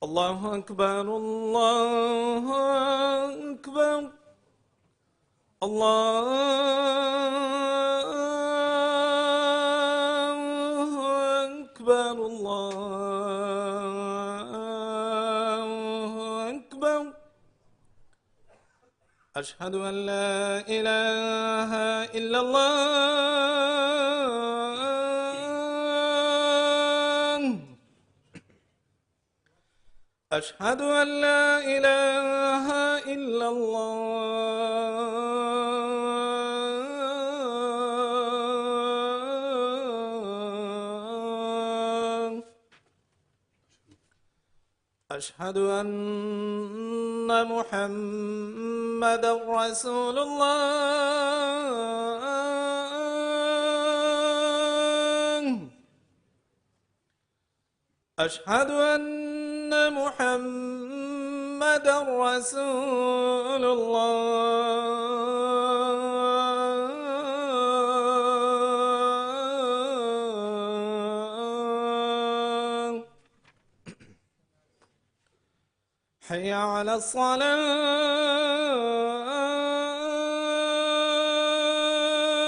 الله أكبر الله أكبر الله أكبر الله أكبر أشهد أن لا إله إلا الله أشهد أن لا إله إلا الله أشهد أن محمدا رسول الله أشهد أن محمدا رسول الله حي على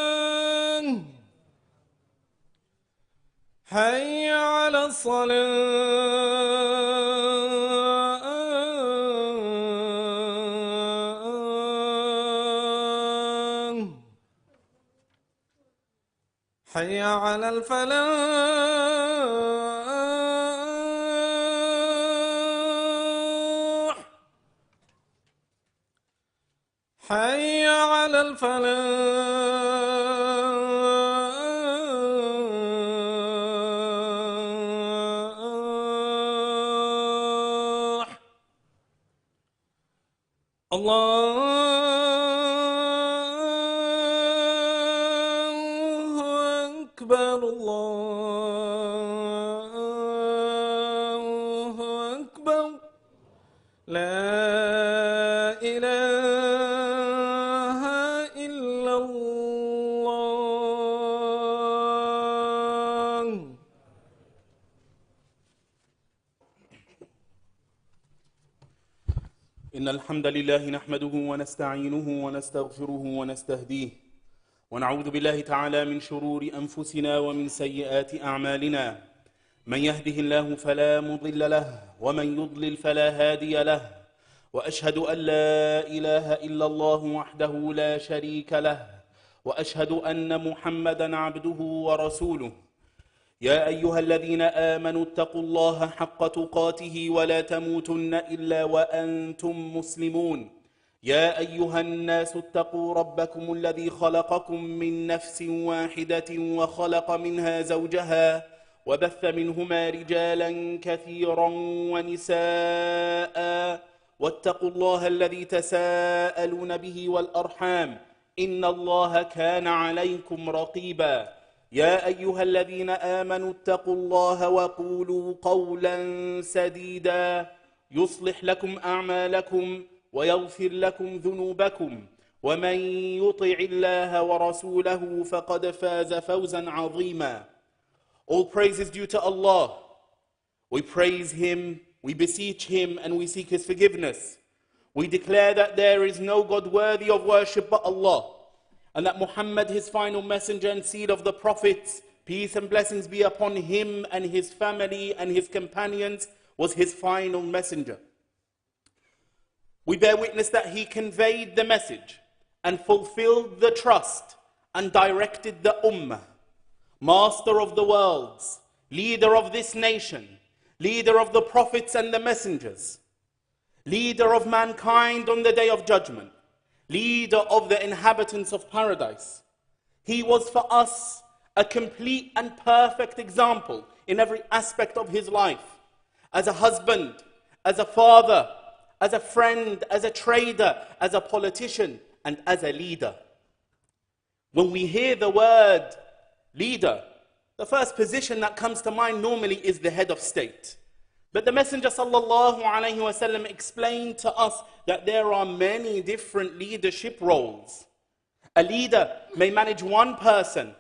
الصلاة حي على الصلاة حي على الفلاح حي على الفلاح الله أكبر الله أكبر لا إله إلا الله إن الحمد لله نحمده ونستعينه ونستغفره ونستهديه ونعوذ بالله تعالى من شرور أنفسنا ومن سيئات أعمالنا من يهده الله فلا مضل له ومن يضلل فلا هادي له وأشهد أن لا إله إلا الله وحده لا شريك له وأشهد أن محمدا عبده ورسوله يا أيها الذين آمنوا اتقوا الله حق تقاته ولا تموتن إلا وأنتم مسلمون يا أيها الناس اتقوا ربكم الذي خلقكم من نفس واحدة وخلق منها زوجها وبث منهما رجالا كثيرا ونساء واتقوا الله الذي تساءلون به والأرحام إن الله كان عليكم رقيبا يا أيها الذين آمنوا اتقوا الله وقولوا قولا سديدا يصلح لكم أعمالكم ويغفر لكم ذنوبكم ومن يطع الله ورسوله فقد فاز فوزا عظيما. All praise is due to Allah. We praise Him, we beseech Him, and we seek His forgiveness. We declare that there is no God worthy of worship but Allah, and that Muhammad, His final messenger and seed of the prophets, peace and blessings be upon him and his family and his companions, was his final messenger. We bear witness that he conveyed the message and fulfilled the trust and directed the ummah, master of the worlds, leader of this nation, leader of the prophets and the messengers, leader of mankind on the day of judgment, leader of the inhabitants of paradise. He was for us a complete and perfect example in every aspect of his life, as a husband, as a father, as a friend, as a trader, as a politician, and as a leader. When we hear the word leader, the first position that comes to mind normally is the head of state. But the Messenger sallallahu alaihi wasallam explained to us that there are many different leadership roles. A leader may manage one person,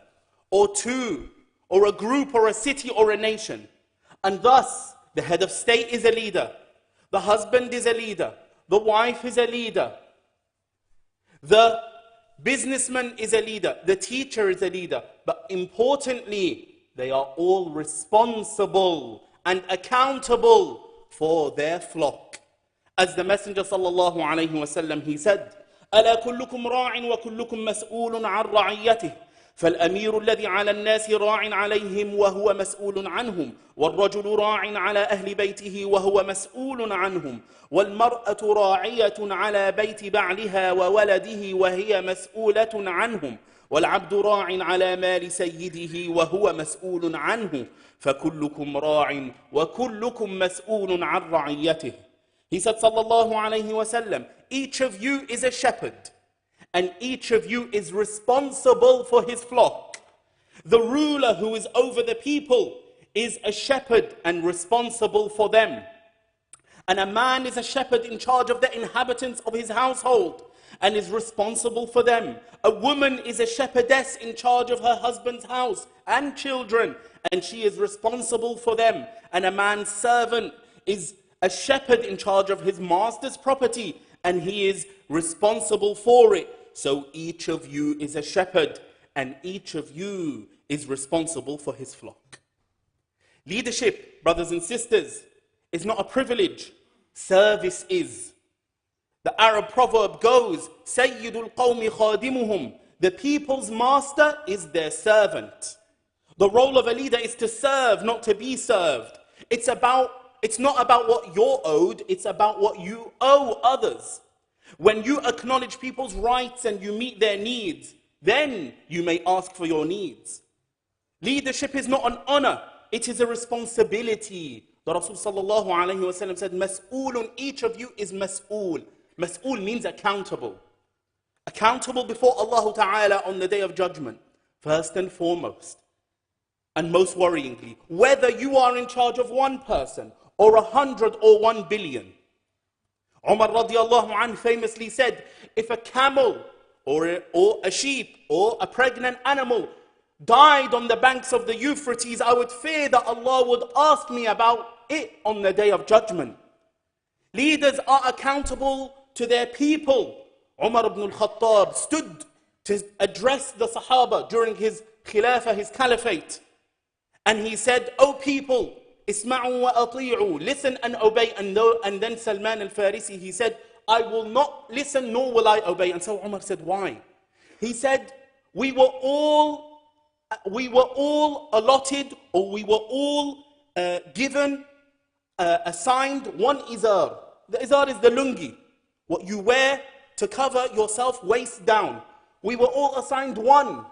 or two, or a group, or a city, or a nation. And thus, The head of state is a leader. The husband is a leader. The wife is a leader. The businessman is a leader. The teacher is a leader. But importantly, they are all responsible and accountable for their flock. As the Messenger sallallahu alayhi wasallam, he said, ألا كلكم راع وكلكم مسؤول عن رعيته فالأمير الذي على الناس راع عليهم وهو مسؤول عنهم والرجل راع على أهل بيته وهو مسؤول عنهم والمرأة راعية على بيت بعلها وولده وهي مسؤولة عنهم والعبد راع على مال سيده وهو مسؤول عنه فكلكم راع وكلكم مسؤول عن رعيته. He said sallallahu alayhi wasallam, each of you is a shepherd and each of you is responsible for his flock. The ruler who is over the people is a shepherd and responsible for them. And a man is a shepherd in charge of the inhabitants of his household and is responsible for them. A woman is a shepherdess in charge of her husband's house and children, and she is responsible for them. And a man's servant is a shepherd in charge of his master's property, and he is responsible for it. So each of you is a shepherd, and each of you is responsible for his flock. Leadership, brothers and sisters, is not a privilege. Service is. The Arab proverb goes, Sayyidul qawmi khadimuhum. The people's master is their servant. The role of a leader is to serve, not to be served. It's not about what you're owed, it's about what you owe others. When you acknowledge people's rights and you meet their needs, then you may ask for your needs. Leadership is not an honor, it is a responsibility. The Rasul sallallahu alayhi wa sallam said, Mas'oolun, each of you is mas'ool. Mas'ool means accountable. Accountable before Allah Ta'ala on the day of judgment, first and foremost. And most worryingly, whether you are in charge of one person, or 100 or 1 billion. Umar radiallahu anh famously said, if a camel or a sheep or a pregnant animal died on the banks of the Euphrates, I would fear that Allah would ask me about it on the day of judgment. Leaders are accountable to their people. Umar ibn al-Khattab stood to address the Sahaba during his Khilafah, his Caliphate. And he said, O people, Isma'u wa ati'u, listen and obey. And then Salman al-Farisi, he said, I will not listen nor will I obey. And so Umar said, why? He said, we were all allotted, or we were all given, assigned one izar. The izar is the lungi, what you wear to cover yourself waist down. We were all assigned one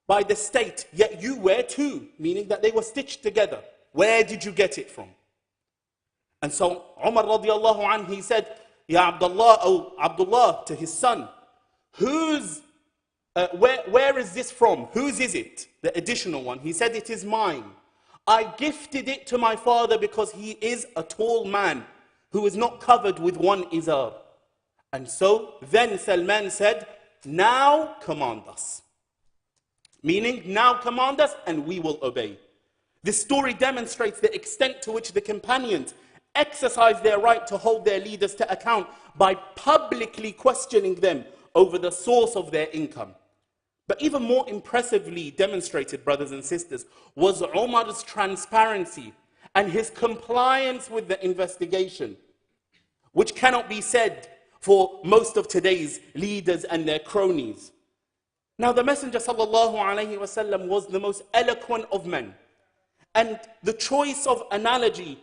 by the state, yet you wear two, meaning that they were stitched together. Where did you get it from? And so Umar radiallahu anhu, he said, Ya Abdullah, oh Abdullah, to his son, where is this from? Whose is it? The additional one. He said, it is mine. I gifted it to my father because he is a tall man who is not covered with one izar. And so then Salman said, now command us. Meaning, now command us and we will obey. This story demonstrates the extent to which the companions exercised their right to hold their leaders to account by publicly questioning them over the source of their income. But even more impressively demonstrated, brothers and sisters, was Umar's transparency and his compliance with the investigation, which cannot be said for most of today's leaders and their cronies. Now, the Messenger sallallahu alaihi wasallam was the most eloquent of men. And the choice of analogy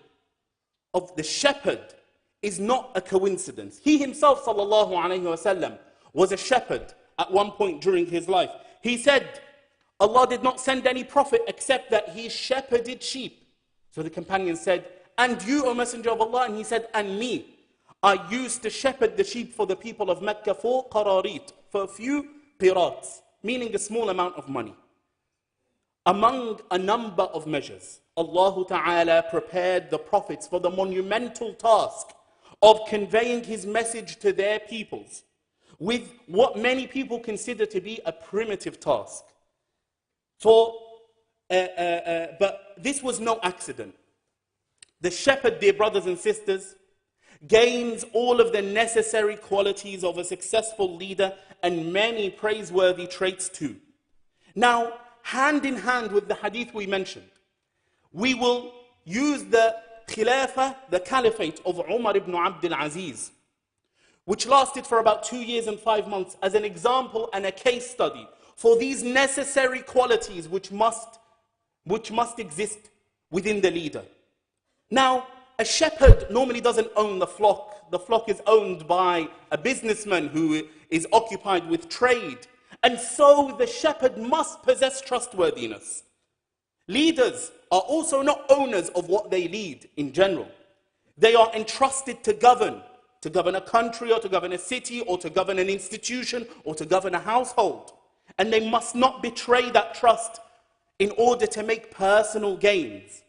of the shepherd is not a coincidence. He himself, sallallahu alaihi wasallam, was a shepherd at one point during his life. He said, Allah did not send any prophet except that he shepherded sheep. So the companion said, and you, O Messenger of Allah? And he said, and me. I used to shepherd the sheep for the people of Mecca for qararit, for a few qirats, meaning a small amount of money. Among a number of measures, Allah Ta'ala prepared the prophets for the monumental task of conveying his message to their peoples with what many people consider to be a primitive task. But this was no accident. The shepherd, dear brothers and sisters, gains all of the necessary qualities of a successful leader and many praiseworthy traits too. Now, hand in hand with the hadith we mentioned, we will use the Khilafah, the Caliphate of Umar ibn Abdul Aziz, which lasted for about 2 years and 5 months, as an example and a case study for these necessary qualities which must exist within the leader. Now, a shepherd normally doesn't own the flock. The flock is owned by a businessman who is occupied with trade. And so the shepherd must possess trustworthiness. Leaders are also not owners of what they lead in general. They are entrusted to govern a country or to govern a city or to govern an institution or to govern a household. And they must not betray that trust in order to make personal gains.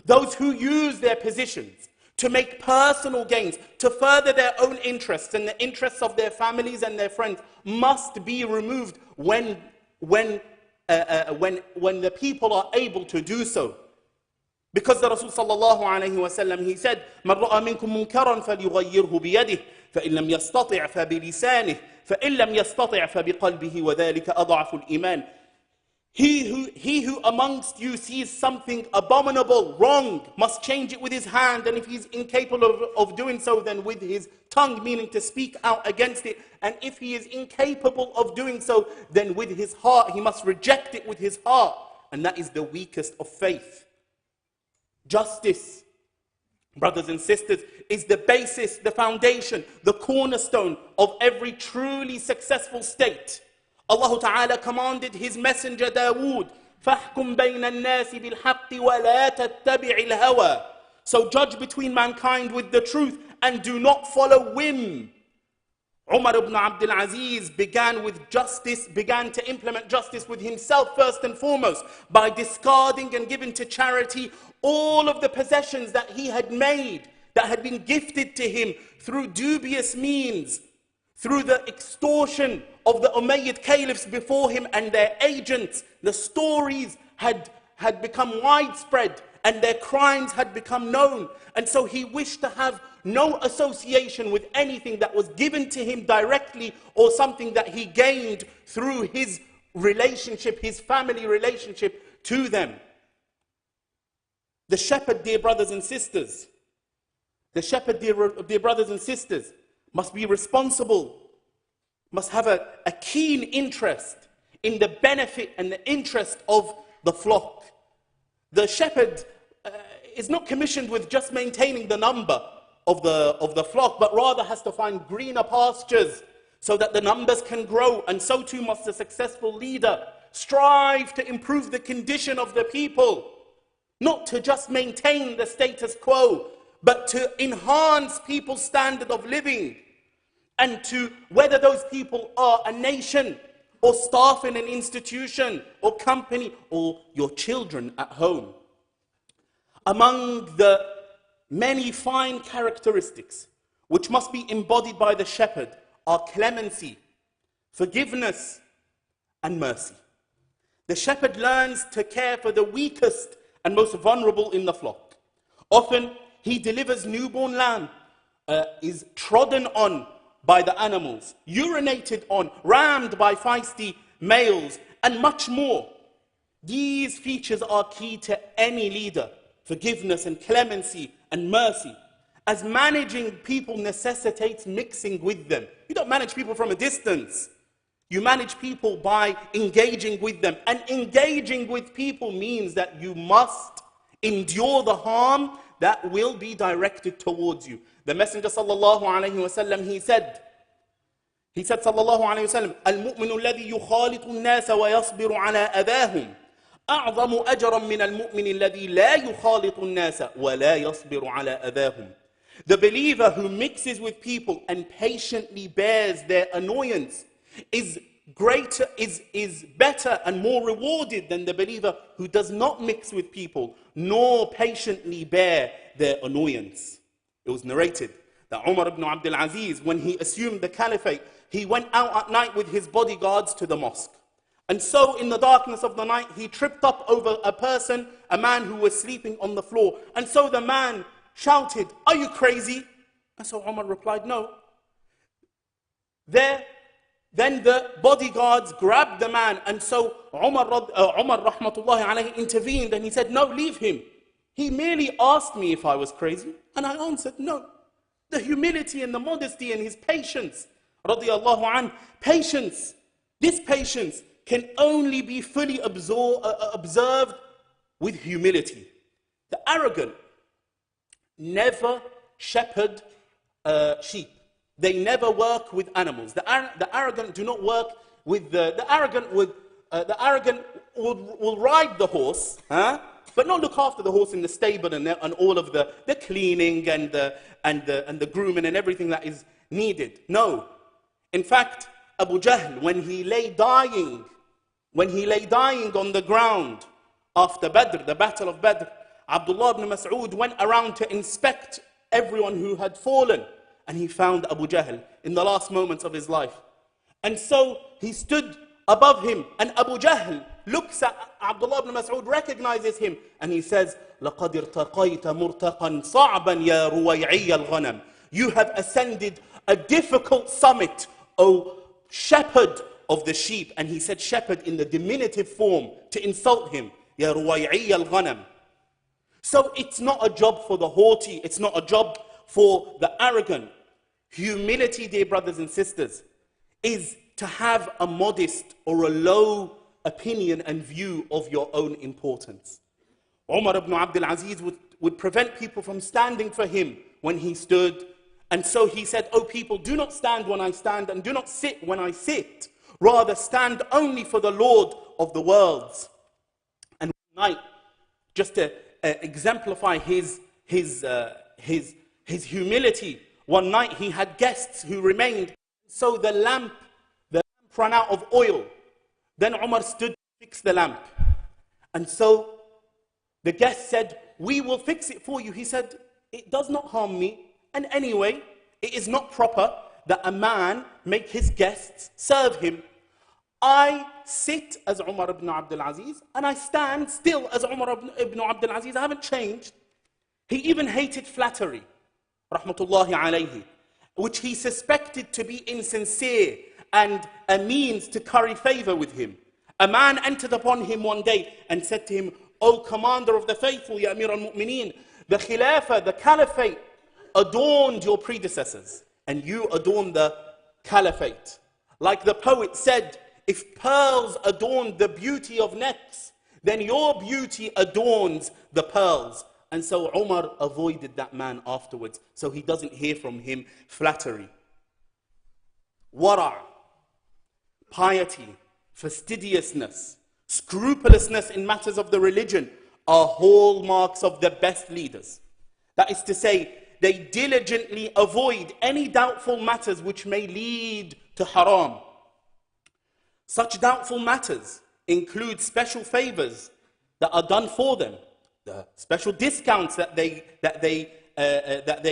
Those who use their positions to make personal gains, to further their own interests and the interests of their families and their friends, must be removed when the people are able to do so. Because the Rasul sallallahu alayhi wa sallam, he said, مَنْ رَأَى مِنْكُمْ مُنْكَرًا فَلْيُغَيِّرْهُ بِيَدِهِ فَإِنْ لَمْ يَسْتَطِعْ فَبِلِسَانِهِ فَإِنْ لَمْ يَسْتَطِعْ فَبِقَلْبِهِ وَذَلِكَ أَضْعَفُ الْإِيمَانِ. He who amongst you sees something abominable, wrong, must change it with his hand, and if he's incapable of doing so, then with his tongue, meaning to speak out against it. And if he is incapable of doing so, then with his heart, he must reject it with his heart. And that is the weakest of faith. Justice, brothers and sisters, is the basis, the foundation, the cornerstone of every truly successful state. Allah Ta'ala commanded His messenger Dawood, فَحْكُمْ بَيْنَ النَّاسِ بِالْحَقِّ وَلَا تَتَّبِعِ الْهَوَى. So judge between mankind with the truth and do not follow whim. Umar ibn Abdul Aziz began to implement justice with himself first and foremost by discarding and giving to charity all of the possessions that he had made, that had been gifted to him through dubious means, through the extortion of the Umayyad caliphs before him and their agents. The stories had become widespread and their crimes had become known. And so he wished to have no association with anything that was given to him directly or something that he gained through his relationship, his family relationship to them. The shepherd, dear brothers and sisters, dear brothers and sisters, must be responsible, must have a keen interest in the benefit and the interest of the flock. The shepherd is not commissioned with just maintaining the number of the flock, but rather has to find greener pastures so that the numbers can grow. And so too must a successful leader strive to improve the condition of the people, not to just maintain the status quo, but to enhance people's standard of living, and to, whether those people are a nation or staff in an institution or company or your children at home. Among the many fine characteristics which must be embodied by the shepherd are clemency, forgiveness, and mercy. The shepherd learns to care for the weakest and most vulnerable in the flock. Often he delivers newborn lamb, is trodden on by the animals, urinated on, rammed by feisty males, and much more. These features are key to any leader: forgiveness and clemency and mercy, as managing people necessitates mixing with them. You don't manage people from a distance. You manage people by engaging with them. And engaging with people means that you must endure the harm that will be directed towards you. The Messenger sallallahu alayhi wa sallam, he said sallallahu alayhi wa sallam, al-mu'minu alladhi yukhalitu an-nasa wa yasbiru ala adahum أعظم أجرا من المؤمن الذي لا يخالط الناس ولا يصبر على أذاهم. The believer who mixes with people and patiently bears their annoyance is better and more rewarded than the believer who does not mix with people nor patiently bear their annoyance. It was narrated that Umar ibn Abdul Aziz, when he assumed the caliphate, he went out at night with his bodyguards to the mosque. And so in the darkness of the night, he tripped up over a person, a man who was sleeping on the floor. And so the man shouted, "Are you crazy?" And so Umar replied, "No." Then the bodyguards grabbed the man. And so Umar rahmatullahi alayhi intervened and he said, "No, leave him. He merely asked me if I was crazy." And I answered, "No." The humility and the modesty and his patience, radiyallahu anh, patience, this patience can only be fully observed with humility. The arrogant never shepherd sheep. They never work with animals. The arrogant do not work with the arrogant will ride the horse, but not look after the horse in the stable and all of the cleaning and the grooming and everything that is needed. No. In fact, Abu Jahl, when he lay dying on the ground after Badr, the battle of Badr, Abdullah ibn Mas'ud went around to inspect everyone who had fallen. And he found Abu Jahl in the last moments of his life. And so he stood above him. And Abu Jahl looks at Abdullah ibn Mas'ud, recognizes him. And he says, لَقَدْ ارْتَقَيْتَ مُرْتَقًا صَعْبًا يَا رُوَيْعِيَّ الْغَنَمِ. You have ascended a difficult summit, O shepherd of the sheep. And he said shepherd in the diminutive form to insult him. يَا رُوَيْعِيَّ الْغَنَمِ. So it's not a job for the haughty. It's not a job for the arrogant. Humility, dear brothers and sisters, is to have a modest or a low opinion and view of your own importance. Umar ibn Abdul Aziz would prevent people from standing for him when he stood. And so he said, "O people, do not stand when I stand and do not sit when I sit. Rather stand only for the Lord of the worlds." And one night, just to exemplify his humility, one night he had guests who remained. So the lamp ran out of oil. Then Umar stood to fix the lamp. And so the guest said, "We will fix it for you." He said, "It does not harm me. And anyway, it is not proper that a man make his guests serve him. I sit as Umar ibn Abdul Aziz and I stand still as Umar ibn Abdul Aziz. I haven't changed." He even hated flattery, rahmatullahi alayhi, which he suspected to be insincere and a means to curry favor with him. A man entered upon him one day and said to him, "O commander of the faithful, ya Amir al-Mu'mineen, the Khilafah, the Caliphate, adorned your predecessors, and you adorn the Caliphate. Like the poet said, if pearls adorned the beauty of necks, then your beauty adorns the pearls." And so Umar avoided that man afterwards, so he doesn't hear from him flattery. Wara', piety, fastidiousness, scrupulousness in matters of the religion are hallmarks of the best leaders. That is to say, they diligently avoid any doubtful matters which may lead to haram. Such doubtful matters include special favors that are done for them, the special discounts that they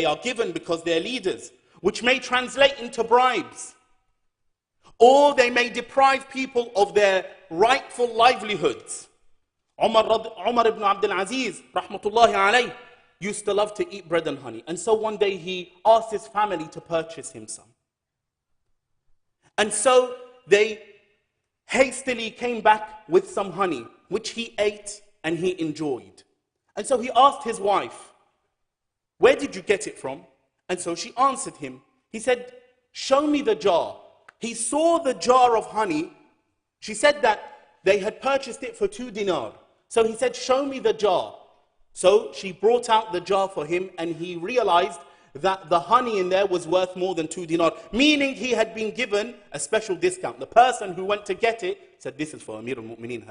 are given because they're leaders, which may translate into bribes, or they may deprive people of their rightful livelihoods. Umar ibn Abdul Aziz, rahmatullahi alayh, used to love to eat bread and honey. And so one day he asked his family to purchase him some. And so they hastily came back with some honey, which he ate and he enjoyed. And so he asked his wife, "Where did you get it from?" And so she answered him. He said, "Show me the jar." He saw the jar of honey. She said that they had purchased it for 2 dinar. So he said, "Show me the jar." So she brought out the jar for him, and he realized that the honey in there was worth more than 2 dinar, meaning he had been given a special discount. The person who went to get it said, "This is for Amir al-Mu'mineen,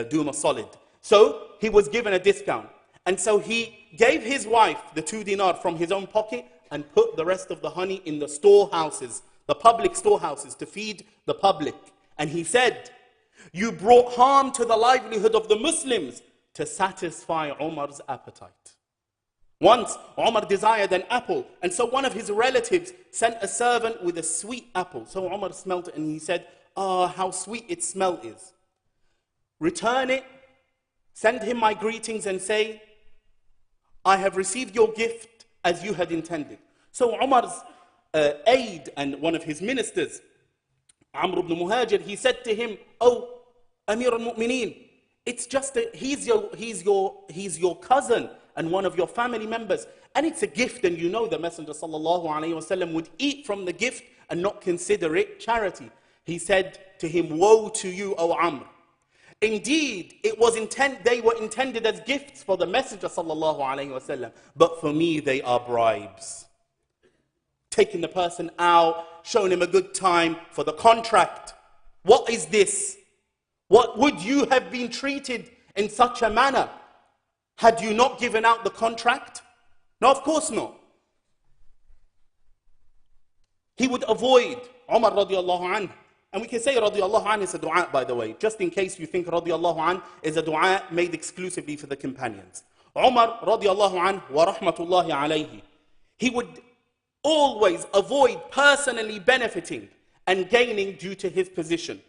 Duma solid." So he was given a discount. And so he gave his wife the 2 dinar from his own pocket and put the rest of the honey in the storehouses, the public storehouses, to feed the public. And he said, "You brought harm to the livelihood of the Muslims to satisfy Umar's appetite." Once, Umar desired an apple, and so one of his relatives sent a servant with a sweet apple. So Umar smelt it and he said, "Ah, how sweet its smell is. Return it, send him my greetings and say, I have received your gift as you had intended." So Umar's aide and one of his ministers, Amr ibn Muhajir, he said to him, "Oh, Amir al-Mu'mineen, it's just he's your cousin and one of your family members, and it's a gift, and you know the Messenger sallallahu alaihi wasallam would eat from the gift and not consider it charity." He said to him, "Woe to you, O Amr. Indeed, they were intended as gifts for the Messenger sallallahu alaihi wasallam, but for me they are bribes." Taking the person out, showing him a good time for the contract. What is this? What would you have been treated in such a manner had you not given out the contract? No, of course not. He would avoid Umar radiallahu anhu. And we can say radiallahu anhu is a dua, by the way, just in case you think radiallahu anhu is a dua made exclusively for the companions. Umar radiallahu anhu wa rahmatullahi alayhi, he would always avoid personally benefiting and gaining due to his position.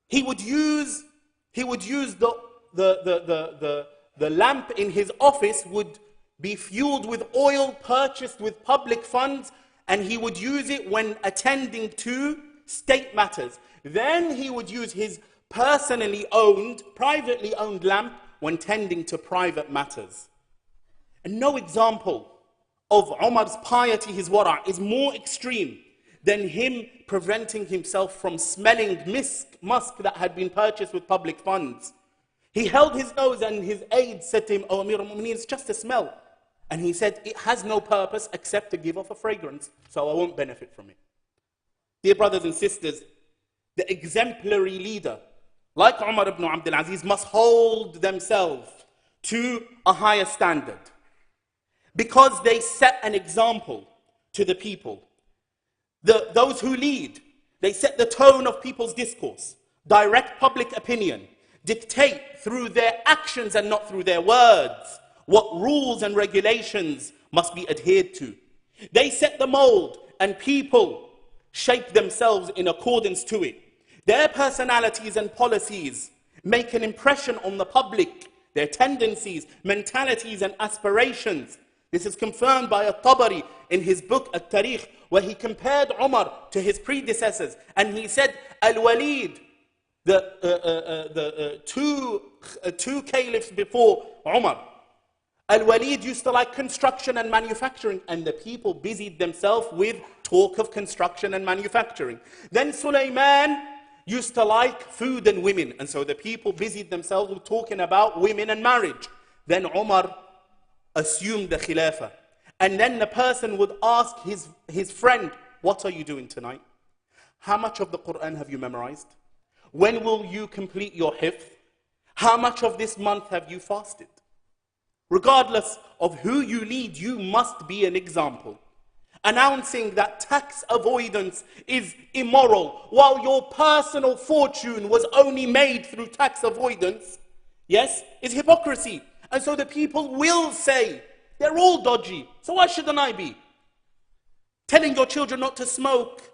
He would use the lamp in his office would be fueled with oil purchased with public funds, and he would use it when attending to state matters. Then he would use his privately owned lamp when tending to private matters. And no example of Umar's piety, his wara', is more extreme than him preventing himself from smelling musk that had been purchased with public funds. He held his nose and his aide said to him, "Oh Amir al-Mu'mineen, it's just a smell." And he said, "It has no purpose except to give off a fragrance, so I won't benefit from it." Dear brothers and sisters, the exemplary leader, like Umar ibn Abdul Aziz, must hold themselves to a higher standard because they set an example to the people. Those who lead, they set the tone of people's discourse, direct public opinion, dictate through their actions and not through their words what rules and regulations must be adhered to. They set the mold and people shape themselves in accordance to it. Their personalities and policies make an impression on the public, their tendencies, mentalities and aspirations. This is confirmed by al-Tabari in his book At-Tarikh, where he compared Umar to his predecessors, and he said, Al-Walid, the two caliphs before Umar, Al-Walid used to like construction and manufacturing, and the people busied themselves with talk of construction and manufacturing. Then Sulaiman used to like food and women, and so the people busied themselves with talking about women and marriage. Then Umar assumed the khilafah. And then the person would ask his friend, "What are you doing tonight? How much of the Qur'an have you memorized? When will you complete your hifz? How much of this month have you fasted?" Regardless of who you lead, you must be an example. Announcing that tax avoidance is immoral, while your personal fortune was only made through tax avoidance, yes, is hypocrisy. And so the people will say, they're all dodgy, so why shouldn't I be? Telling your children not to smoke,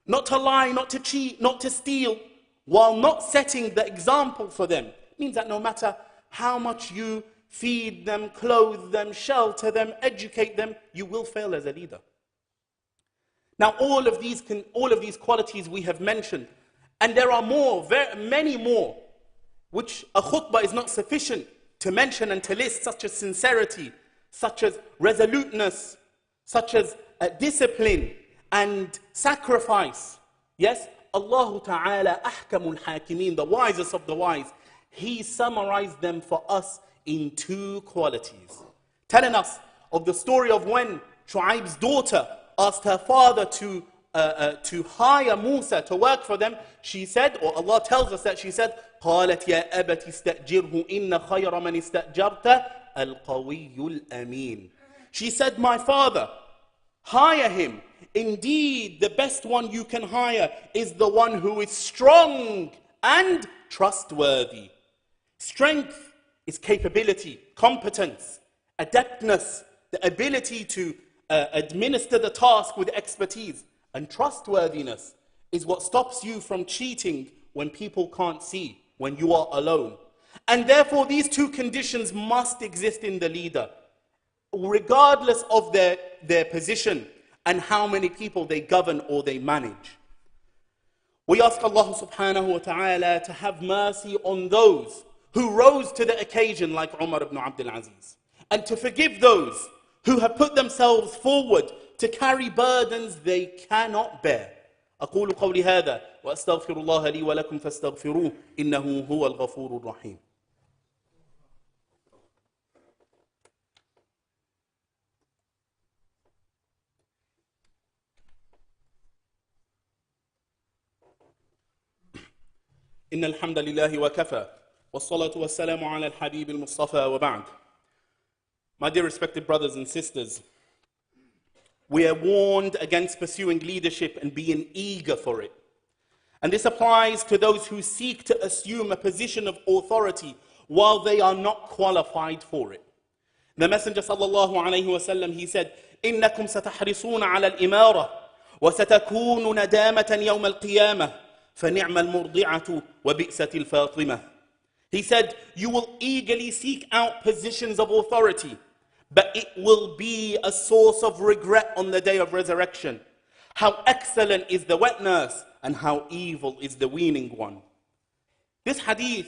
not to lie, not to cheat, not to steal, while not setting the example for them, means that no matter how much you feed them, clothe them, shelter them, educate them, you will fail as a leader. Now, all of these qualities we have mentioned, and there are more, many more, which a khutbah is not sufficient to mention and to list, such as sincerity, such as resoluteness, such as discipline and sacrifice. Yes, Allah Ta'ala ahkamul hakimin, the wisest of the wise, He summarized them for us in two qualities. Telling us of the story of when Shu'aib's daughter asked her father to hire Musa to work for them. She said, or Allah tells us that she said, قالت يا أبت استأجره إن خير من استأجرت القوي الأمين. She said, "My father, hire him. Indeed, the best one you can hire is the one who is strong and trustworthy." Strength is capability, competence, adeptness, the ability to administer the task with expertise. And trustworthiness is what stops you from cheating when people can't see, when you are alone. And therefore, these two conditions must exist in the leader, regardless of their position and how many people they govern or they manage. We ask Allah subhanahu wa ta'ala to have mercy on those who rose to the occasion like Umar ibn Abdul Aziz, and to forgive those who have put themselves forward to carry burdens they cannot bear. أقول قولي هذا وأستغفر الله لي ولكم فاستغفروه إنه هو الغفور الرحيم. إن الحمد لله وكفى والصلاة والسلام على الحبيب المصطفى وبعد. My dear respected brothers and sisters, we are warned against pursuing leadership and being eager for it. And this applies to those who seek to assume a position of authority while they are not qualified for it. The Messenger sallallahu alayhi wa sallam, he said, إِنَّكُمْ سَتَحْرِصُونَ عَلَى الْإِمَارَةِ وَسَتَكُونُ نَدَامَةً يَوْمَ الْقِيَامَةِ فَنِعْمَ الْمُرْضِعَةُ وَبِئْسَةِ الْفَاطِمَةِ. He said, you will eagerly seek out positions of authority, but it will be a source of regret on the day of resurrection. How excellent is the wet nurse, and how evil is the weaning one. This hadith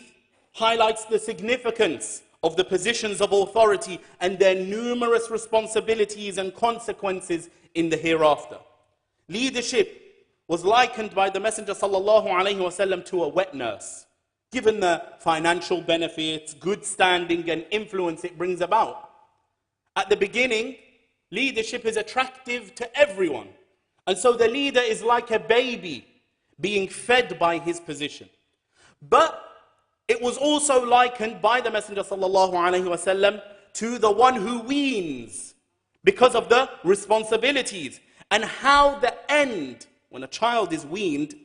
highlights the significance of the positions of authority and their numerous responsibilities and consequences in the hereafter. Leadership was likened by the Messenger sallallahu alaihi wasallam to a wet nurse, given the financial benefits, good standing and influence it brings about. At the beginning, leadership is attractive to everyone. And so the leader is like a baby being fed by his position. But it was also likened by the Messenger sallallahu alaihi wasallam to the one who weans because of the responsibilities and how the end, when a child is weaned,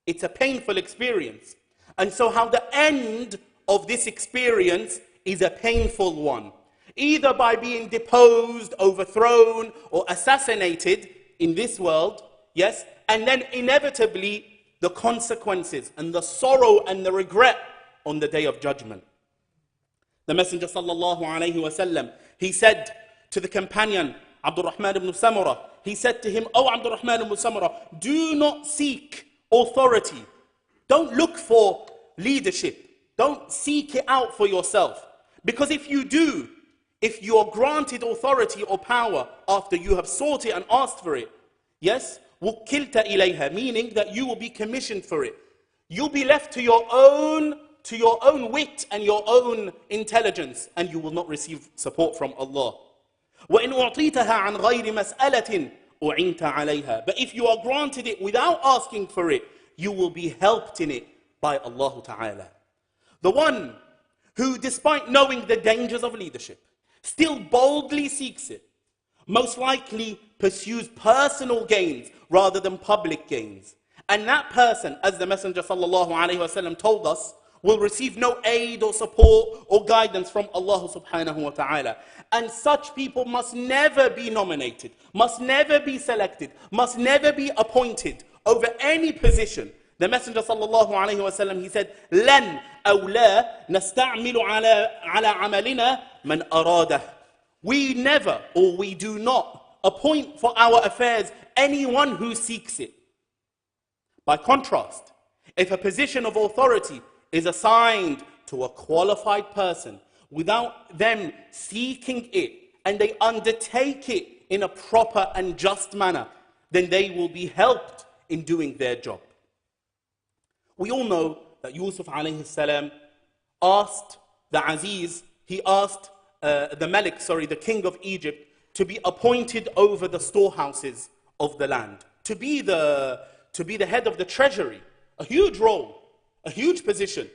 it's a painful experience. And so how the end of this experience is a painful one, either by being deposed, overthrown, or assassinated in this world, yes, and then inevitably the consequences and the sorrow and the regret on the day of judgment. The Messenger sallallahu alayhi wasallam, he said to the companion Abdurrahman ibn Samurah, he said to him, "O Abdurrahman ibn Samurah, do not seek authority. Don't look for leadership. Don't seek it out for yourself. Because if you do, if you are granted authority or power after you have sought it and asked for it, yes, وُكِّلْتَ إِلَيْهَا, meaning that you will be commissioned for it. You'll be left to your own wit and your own intelligence, and you will not receive support from Allah. وَإِنْ أُعْطِيتَهَا عَنْ غَيْرِ مَسْأَلَةٍ أُعِنْتَ عَلَيْهَا. But if you are granted it without asking for it, you will be helped in it by Allah Ta'ala. The one who, despite knowing the dangers of leadership, still boldly seeks it, most likely pursues personal gains rather than public gains. And that person, as the Messenger sallallahu alaihi wasallam told us, will receive no aid or support or guidance from Allah subhanahu wa ta'ala. And such people must never be nominated, must never be selected, must never be appointed over any position. The Messenger sallallahu alaihi wasallam, he said, لَنْ أَوْ لَا نَسْتَعْمِلُ عَلَى عَمَلِنَا مَنْ أَرَادَهُ. We never, or we do not, appoint for our affairs anyone who seeks it. By contrast, if a position of authority is assigned to a qualified person without them seeking it, and they undertake it in a proper and just manner, then they will be helped in doing their job. We all know that Yusuf alayhi salam asked the Aziz, he asked the king of Egypt, to be appointed over the storehouses of the land, to be the head of the treasury, a huge role, a huge position.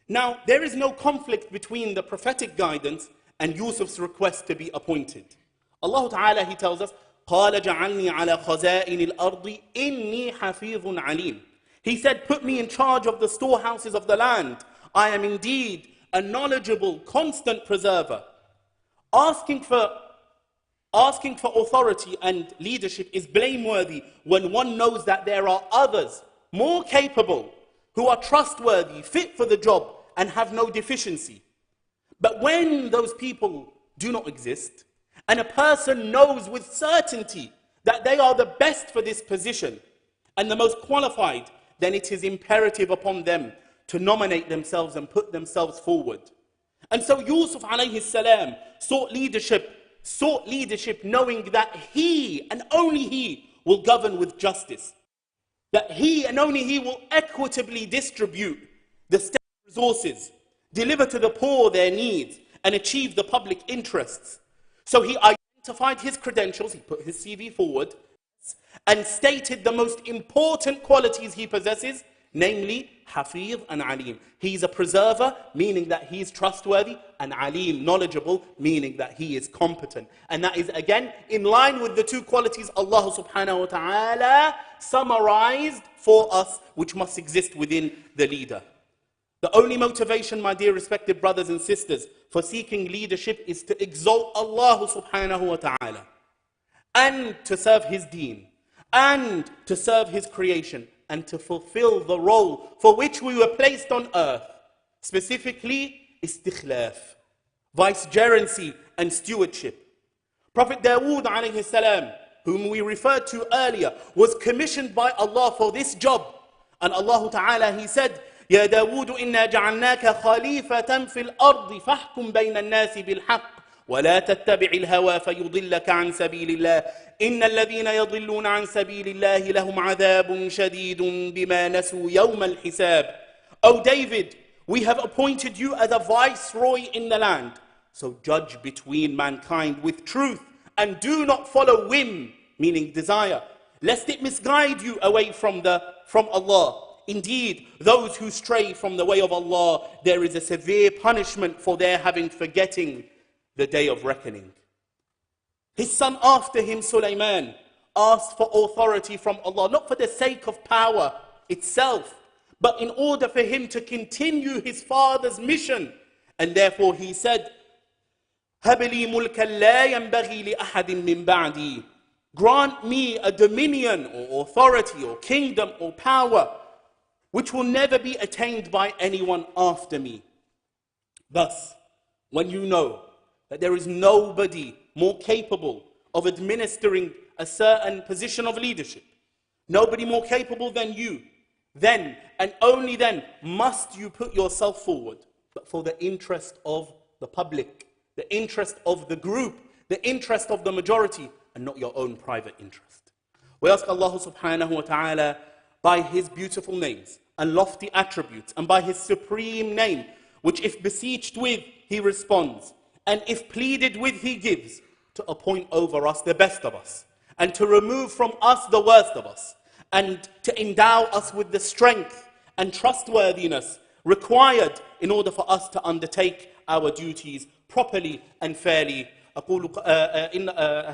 Now, there is no conflict between the prophetic guidance and Yusuf's request to be appointed. Allah Ta'ala, he tells us, قَالَ جَعَلْنِي عَلَى خَزَائِنِ الْأَرْضِ إِنِّي حَفِيظٌ عَلِيمٌ. He said, put me in charge of the storehouses of the land. I am indeed a knowledgeable, constant preserver. Asking for Asking for authority and leadership is blameworthy when one knows that there are others more capable, who are trustworthy, fit for the job, and have no deficiency. But when those people do not exist, and a person knows with certainty that they are the best for this position and the most qualified, then it is imperative upon them to nominate themselves and put themselves forward. And so Yusuf alayhi salam sought leadership knowing that he and only he will govern with justice, that he and only he will equitably distribute the state resources, deliver to the poor their needs, and achieve the public interests. So he identified his credentials, he put his CV forward, and stated the most important qualities he possesses, namely Hafiz and Alim. He's a preserver, meaning that he is trustworthy, and Alim, knowledgeable, meaning that he is competent. And that is again in line with the two qualities Allah subhanahu wa ta'ala summarized for us, which must exist within the leader. The only motivation, my dear respected brothers and sisters, for seeking leadership is to exalt Allah subhanahu wa ta'ala, and to serve His deen, and to serve His creation, and to fulfill the role for which we were placed on earth, specifically istikhlaf, vicegerency and stewardship. Prophet Dawood alayhi salam, whom we referred to earlier, was commissioned by Allah for this job. And Allah Ta'ala, He said, يا داود إنا جعلناك خليفة في الأرض فاحكم بين الناس بالحق ولا تتبع الهوى فيضلك عن سبيل الله إن الذين يضلون عن سبيل الله لهم عذاب شديد بما نسوا يوم الحساب. O David, we have appointed you as a viceroy in the land. So judge between mankind with truth and do not follow whim, meaning desire, lest it misguide you away from Allah. Indeed, those who stray from the way of Allah, there is a severe punishment for their forgetting the day of reckoning. His son after him, Sulaiman, asked for authority from Allah, not for the sake of power itself, but in order for him to continue his father's mission. And therefore he said, هَبْ لِي مُلْكًا لَا يَنْبَغِي لِأَحَدٍ مِّن بَعْدِي. Grant me a dominion or authority or kingdom or power which will never be attained by anyone after me. Thus, when you know that there is nobody more capable of administering a certain position of leadership, nobody more capable than you, then and only then must you put yourself forward, but for the interest of the public, the interest of the group, the interest of the majority, and not your own private interest. We ask Allah subhanahu wa ta'ala by His beautiful names and lofty attributes, and by His supreme name, which if beseeched with, He responds, and if pleaded with, He gives, to appoint over us the best of us, and to remove from us the worst of us, and to endow us with the strength and trustworthiness required in order for us to undertake our duties properly and fairly. أقول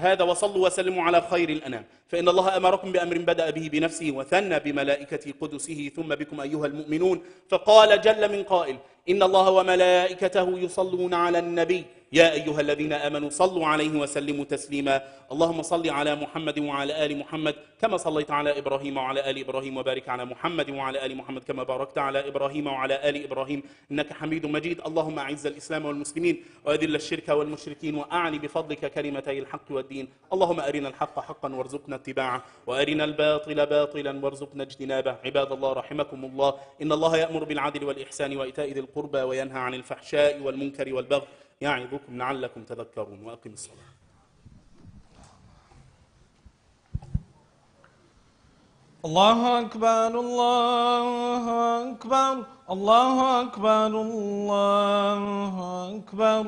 هذا وصلوا وسلموا على خير الأنام فإن الله أمركم بأمر بدأ به بنفسه وثنى بملائكة قدسه ثم بكم أيها المؤمنون فقال جل من قائل إن الله وملائكته يصلون على النبي يا أيها الذين آمنوا صلوا عليه وسلموا تسليما اللهم صل على محمد وعلى آل محمد كما صليت على إبراهيم وعلى آل إبراهيم وبارك على محمد وعلى آل محمد كما باركت على إبراهيم وعلى آل إبراهيم إنك حميد مجيد اللهم أعز الإسلام والمسلمين وأذل الشرك والمشركين وأعلي بفضلك كلمتي الحق والدين اللهم أرنا الحق حقا وارزقنا اتباعه وأرنا الباطل باطلا وارزقنا اجتنابه عباد الله رحمكم الله إن الله يأمر بالعدل والإحسان وإيتاء ذي القربى وينهى عن الفحشاء والمنكر والبغي يعظكم لعلكم تذكرون وأقم الصلاة الله أكبر الله أكبر الله أكبر الله أكبر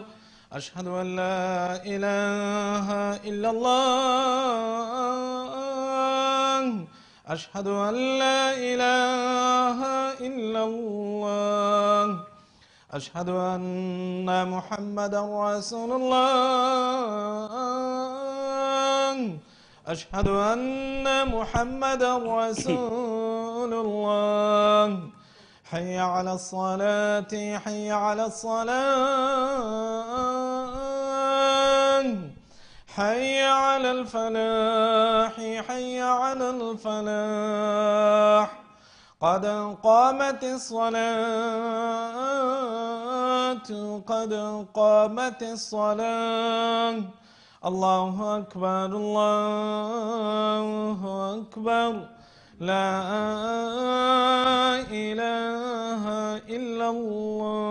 أشهد أن لا إله إلا الله أشهد أن لا إله إلا الله أشهد أن محمدا رسول الله أشهد أن محمدا رسول الله حي على الصلاة حي على الصلاة حي على الفلاح حي على الفلاح قد قامت الصلاة قد قامت الصلاة الله أكبر الله أكبر لا إله إلا الله